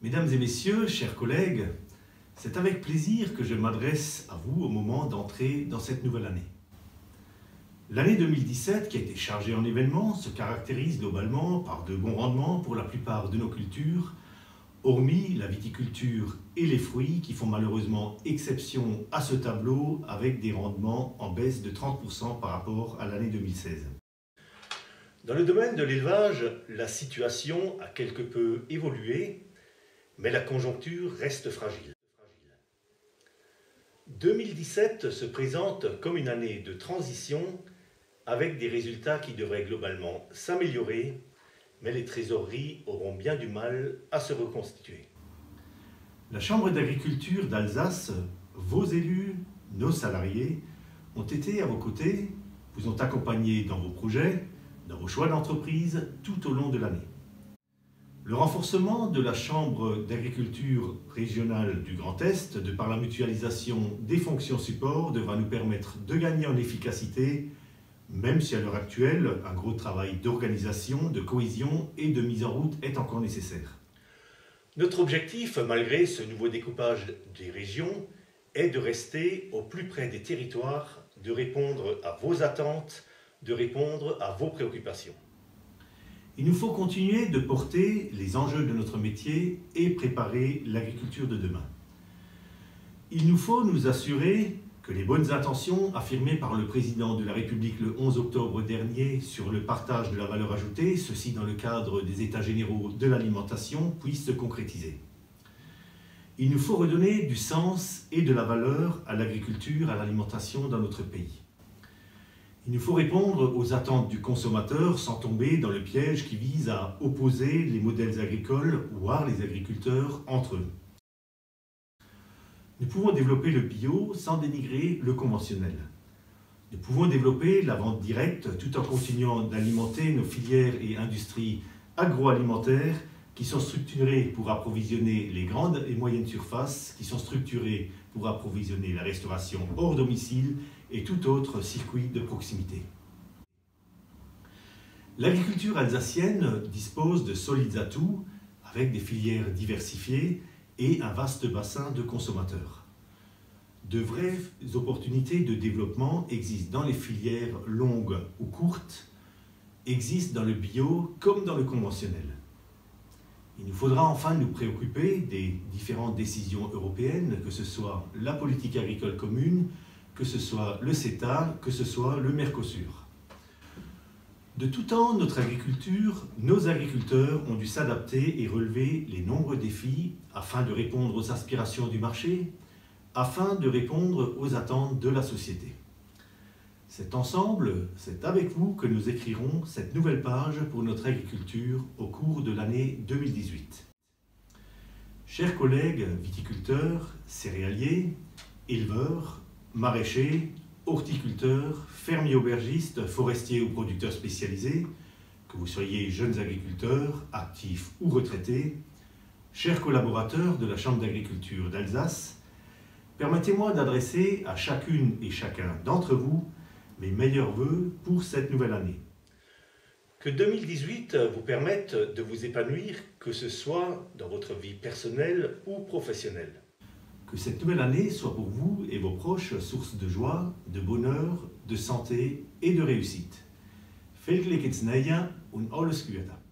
Mesdames et messieurs, chers collègues, c'est avec plaisir que je m'adresse à vous au moment d'entrer dans cette nouvelle année. L'année 2017, qui a été chargée en événements, se caractérise globalement par de bons rendements pour la plupart de nos cultures, hormis la viticulture et les fruits qui font malheureusement exception à ce tableau avec des rendements en baisse de 30% par rapport à l'année 2016. Dans le domaine de l'élevage, la situation a quelque peu évolué, mais la conjoncture reste fragile. 2017 se présente comme une année de transition avec des résultats qui devraient globalement s'améliorer, mais les trésoreries auront bien du mal à se reconstituer. La Chambre d'agriculture d'Alsace, vos élus, nos salariés, ont été à vos côtés, vous ont accompagné dans vos projets, dans vos choix d'entreprise tout au long de l'année. Le renforcement de la Chambre d'agriculture régionale du Grand Est, de par la mutualisation des fonctions support, devra nous permettre de gagner en efficacité, même si à l'heure actuelle, un gros travail d'organisation, de cohésion et de mise en route est encore nécessaire. Notre objectif, malgré ce nouveau découpage des régions, est de rester au plus près des territoires, de répondre à vos attentes, de répondre à vos préoccupations. Il nous faut continuer de porter les enjeux de notre métier et préparer l'agriculture de demain. Il nous faut nous assurer que les bonnes intentions affirmées par le président de la République le 11 octobre dernier sur le partage de la valeur ajoutée, ceci dans le cadre des États généraux de l'alimentation, puissent se concrétiser. Il nous faut redonner du sens et de la valeur à l'agriculture, à l'alimentation dans notre pays. Il nous faut répondre aux attentes du consommateur sans tomber dans le piège qui vise à opposer les modèles agricoles, voire les agriculteurs entre eux. Nous pouvons développer le bio sans dénigrer le conventionnel. Nous pouvons développer la vente directe tout en continuant d'alimenter nos filières et industries agroalimentaires qui sont structurées pour approvisionner les grandes et moyennes surfaces, qui sont structurées pour approvisionner la restauration hors domicile et tout autre circuit de proximité. L'agriculture alsacienne dispose de solides atouts avec des filières diversifiées et un vaste bassin de consommateurs. De vraies opportunités de développement existent dans les filières longues ou courtes, existent dans le bio comme dans le conventionnel. Il nous faudra enfin nous préoccuper des différentes décisions européennes, que ce soit la politique agricole commune, que ce soit le CETA, que ce soit le Mercosur. De tout temps, notre agriculture, nos agriculteurs ont dû s'adapter et relever les nombreux défis afin de répondre aux aspirations du marché, afin de répondre aux attentes de la société. C'est ensemble, c'est avec vous que nous écrirons cette nouvelle page pour notre agriculture au cours de l'année 2018. Chers collègues viticulteurs, céréaliers, éleveurs, maraîchers, horticulteurs, fermiers aubergistes, forestiers ou producteurs spécialisés, que vous soyez jeunes agriculteurs, actifs ou retraités, chers collaborateurs de la Chambre d'agriculture d'Alsace, permettez-moi d'adresser à chacune et chacun d'entre vous mes meilleurs vœux pour cette nouvelle année. Que 2018 vous permette de vous épanouir, que ce soit dans votre vie personnelle ou professionnelle. Que cette nouvelle année soit pour vous et vos proches source de joie, de bonheur, de santé et de réussite. Veel geluk in het nieuwe jaar en alles Gute.